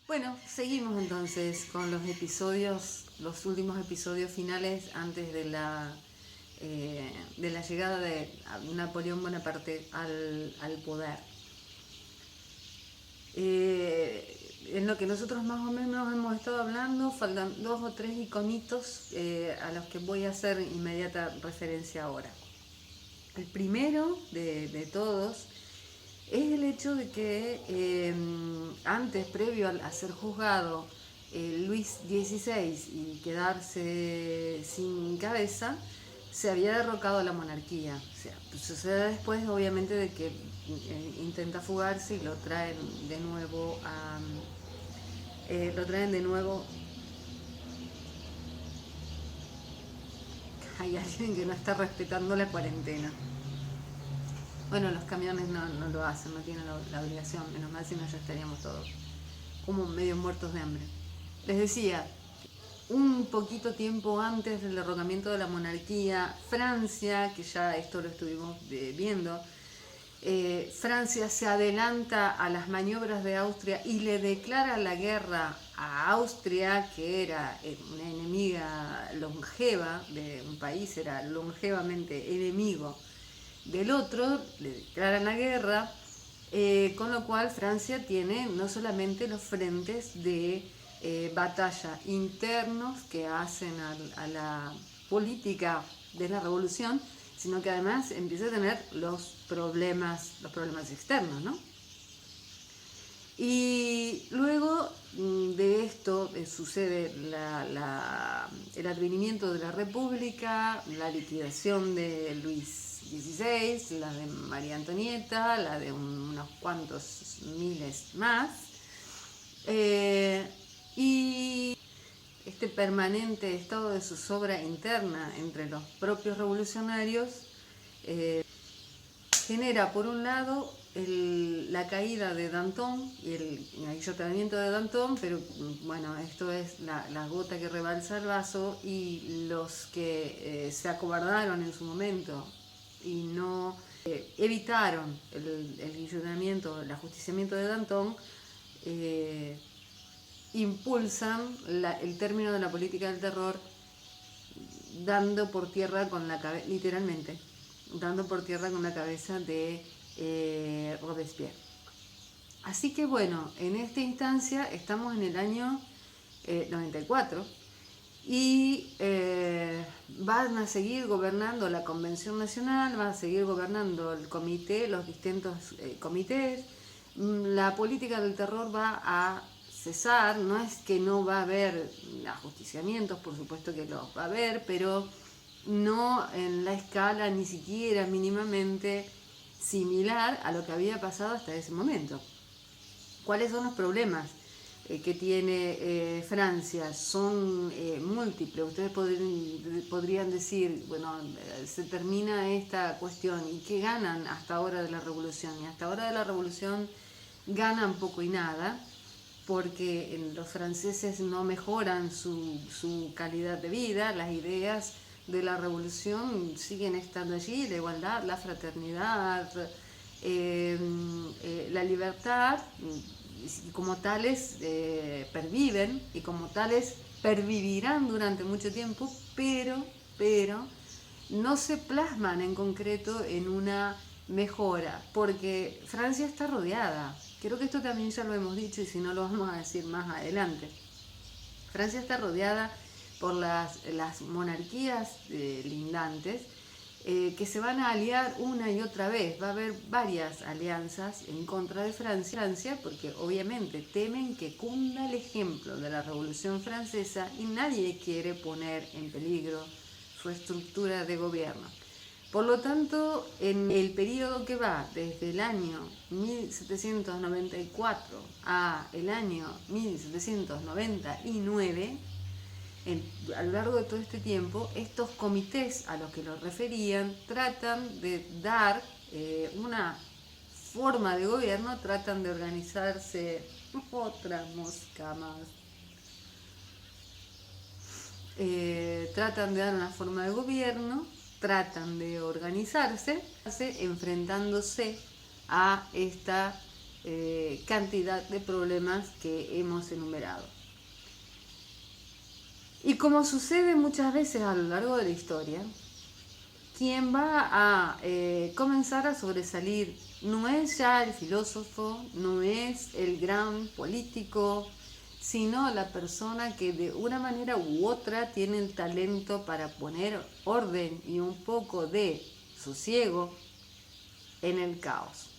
Bueno, seguimos entonces con los episodios, los últimos episodios finales antes de la llegada de Napoleón Bonaparte al poder. En lo que nosotros más o menos hemos estado hablando, faltan 2 o 3 iconitos a los que voy a hacer inmediata referencia ahora. El primero de todos es el hecho de que antes, previo a ser juzgado Luis XVI y quedarse sin cabeza, se había derrocado la monarquía. O sea, sucede después, obviamente, de que intenta fugarse y lo traen de nuevo a... lo traen de nuevo... Hay alguien que no está respetando la cuarentena. Bueno, los camiones no lo hacen, no tienen la obligación, menos mal, si no ya estaríamos todos como medio muertos de hambre. Les decía, un poquito tiempo antes del derrocamiento de la monarquía, Francia, que ya esto lo estuvimos viendo, Francia se adelanta a las maniobras de Austria y le declara la guerra a Austria, que era una enemiga longeva de un país, era longevamente enemigo del otro, le declaran la guerra, con lo cual Francia tiene no solamente los frentes de batalla internos que hacen a la política de la revolución, sino que además empieza a tener los problemas externos, ¿no? Y luego de esto sucede el advenimiento de la República, la liquidación de Luis XVI, la de María Antonieta, la de unos cuantos miles más, y este permanente estado de zozobra interna entre los propios revolucionarios genera, por un lado, la caída de Danton y el aguillotamiento de Danton, pero bueno, esto es la gota que rebalsa el vaso, y los que se acobardaron en su momento y no evitaron el guillotamiento, el ajusticiamiento de Danton, impulsan el término de la política del terror, dando por tierra con la cabeza, literalmente, dando por tierra con la cabeza de Robespierre. Así que bueno, en esta instancia estamos en el año 94 y van a seguir gobernando la Convención Nacional, va a seguir gobernando el comité, los distintos comités. La política del terror va a cesar, no es que no va a haber ajusticiamientos, por supuesto que los va a haber, pero no en la escala ni siquiera mínimamente similar a lo que había pasado hasta ese momento. ¿Cuáles son los problemas que tiene Francia? Son múltiples. Ustedes podrían decir, bueno, se termina esta cuestión, ¿y qué ganan hasta ahora de la revolución? Y hasta ahora de la revolución ganan poco y nada, porque los franceses no mejoran su calidad de vida, las ideas de la revolución siguen estando allí, la igualdad, la fraternidad, la libertad, y como tales perviven, y como tales pervivirán durante mucho tiempo, pero no se plasman en concreto en una mejora, porque Francia está rodeada. Creo que esto también ya lo hemos dicho, y si no lo vamos a decir más adelante. Francia está rodeada por las monarquías lindantes que se van a aliar una y otra vez. Va a haber varias alianzas en contra de Francia, porque obviamente temen que cunda el ejemplo de la Revolución Francesa y nadie quiere poner en peligro su estructura de gobierno. Por lo tanto, en el periodo que va desde el año 1794 a el año 1799, a lo largo de todo este tiempo, estos comités a los que los referían tratan de dar una forma de gobierno, tratan de organizarse. Otra mosca más. Tratan de dar una forma de gobierno, tratan de organizarse, enfrentándose a esta cantidad de problemas que hemos enumerado. Y como sucede muchas veces a lo largo de la historia, quien va a comenzar a sobresalir no es ya el filósofo, no es el gran político, sino la persona que de una manera u otra tiene el talento para poner orden y un poco de sosiego en el caos.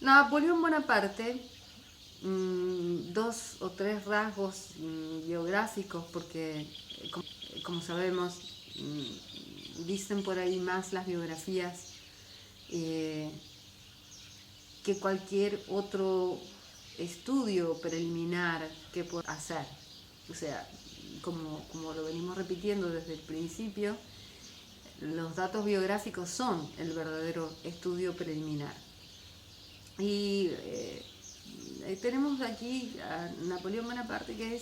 Napoleón Bonaparte, dos o tres rasgos biográficos, porque como sabemos, dicen por ahí más las biografías que cualquier otro estudio preliminar que pueda hacer. O sea, como lo venimos repitiendo desde el principio, los datos biográficos son el verdadero estudio preliminar. Y tenemos aquí a Napoleón Bonaparte, que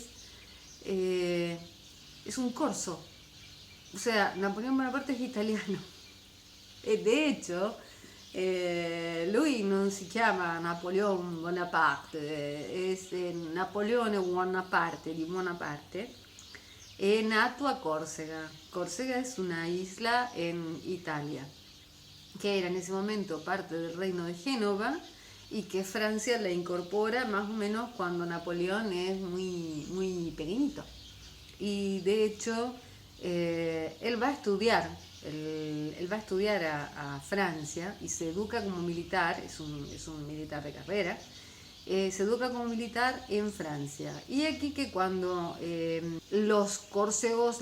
es un corso. O sea, Napoleón Bonaparte es italiano. De hecho, lui non si chiama Napoleón Bonaparte, es Napoleone Bonaparte, di Bonaparte. È nato a Córcega. Córcega es una isla en Italia, que era en ese momento parte del reino de Génova y que Francia la incorpora más o menos cuando Napoleón es muy, muy pequeñito. Y de hecho, él va a estudiar a Francia y se educa como militar, es un militar de carrera, se educa como militar en Francia. Y aquí que cuando los corsos,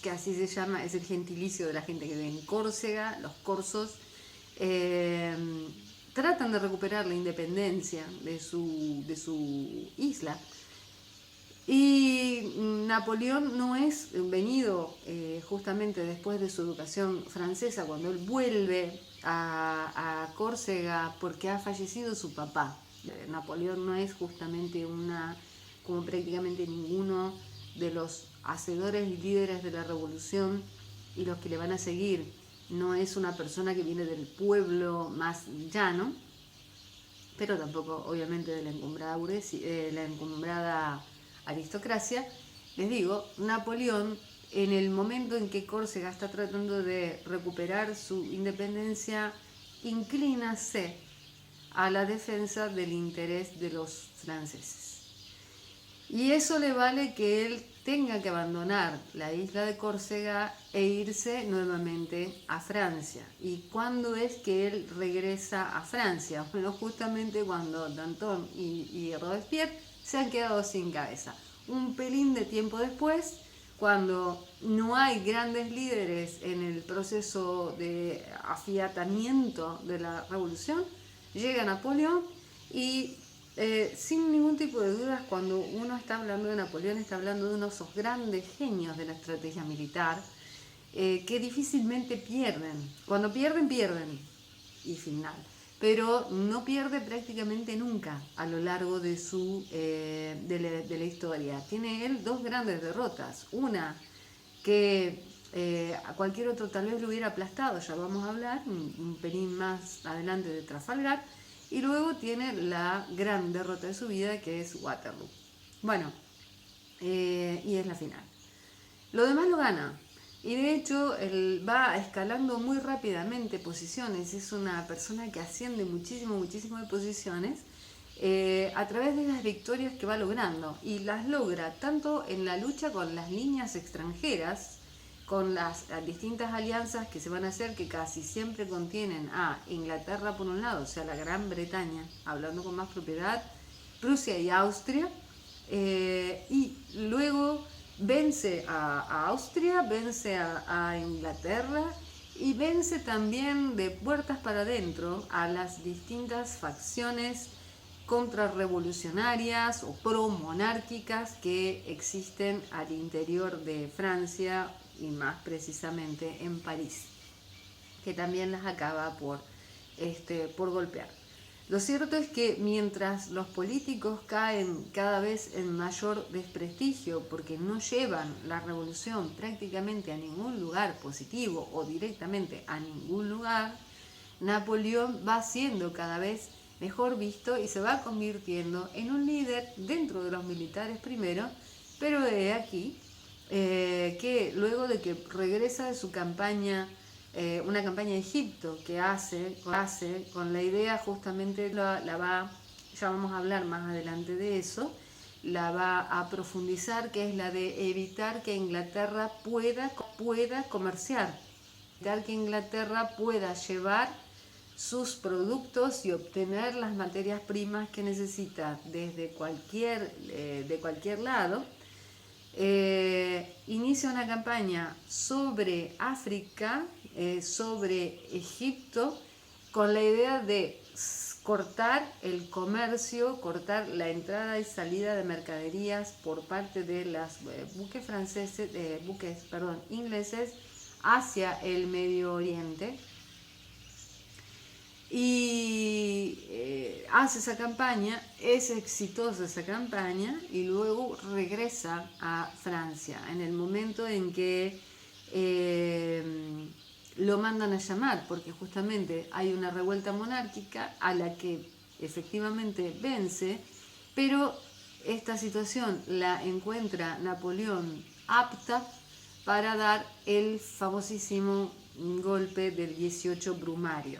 que así se llama, es el gentilicio de la gente que vive en Córcega, los corsos, tratan de recuperar la independencia de su isla. Y Napoleón no es venido justamente después de su educación francesa, cuando él vuelve a Córcega porque ha fallecido su papá. Napoleón no es justamente como prácticamente ninguno de los hacedores y líderes de la revolución y los que le van a seguir. No es una persona que viene del pueblo más llano, pero tampoco obviamente de la encumbrada aristocracia. Les digo, Napoleón, en el momento en que Córcega está tratando de recuperar su independencia, inclínase a la defensa del interés de los franceses. Y eso le vale que él tenga que abandonar la isla de Córcega e irse nuevamente a Francia. ¿Y cuándo es que él regresa a Francia? Bueno, justamente cuando Danton y Robespierre se han quedado sin cabeza. Un pelín de tiempo después, cuando no hay grandes líderes en el proceso de afiatamiento de la revolución, llega Napoleón y sin ningún tipo de dudas, cuando uno está hablando de Napoleón, está hablando de uno de esos grandes genios de la estrategia militar que difícilmente pierden. Cuando pierden, pierden y final. Pero no pierde prácticamente nunca a lo largo de la historia. Tiene él dos grandes derrotas. Una que a cualquier otro tal vez lo hubiera aplastado, ya vamos a hablar un pelín más adelante de Trafalgar. Y luego tiene la gran derrota de su vida, que es Waterloo. Bueno, y es la final. Lo demás lo gana. Y de hecho, él va escalando muy rápidamente posiciones. Es una persona que asciende muchísimo de posiciones a través de las victorias que va logrando. Y las logra tanto en la lucha con las líneas extranjeras, con las distintas alianzas que se van a hacer, que casi siempre contienen a Inglaterra por un lado, o sea, la Gran Bretaña, hablando con más propiedad, Prusia y Austria, y luego vence a Austria, vence a Inglaterra y vence también de puertas para adentro a las distintas facciones contrarrevolucionarias o pro-monárquicas que existen al interior de Francia y más precisamente en París, que también las acaba por golpear. Lo cierto es que mientras los políticos caen cada vez en mayor desprestigio porque no llevan la revolución prácticamente a ningún lugar positivo o directamente a ningún lugar, Napoleón va siendo cada vez mejor visto y se va convirtiendo en un líder dentro de los militares primero, pero he aquí que luego de que regresa de su campaña, una campaña de Egipto que hace con la idea justamente, ya vamos a hablar más adelante de eso, la va a profundizar, que es la de evitar que Inglaterra pueda comerciar, evitar que Inglaterra pueda llevar sus productos y obtener las materias primas que necesita desde de cualquier lado. Inicia una campaña sobre África, sobre Egipto, con la idea de cortar el comercio, cortar la entrada y salida de mercaderías por parte de los buques ingleses hacia el Medio Oriente. Y hace esa campaña, es exitosa esa campaña y luego regresa a Francia en el momento en que lo mandan a llamar, porque justamente hay una revuelta monárquica a la que efectivamente vence, pero esta situación la encuentra Napoleón apta para dar el famosísimo golpe del 18 Brumario.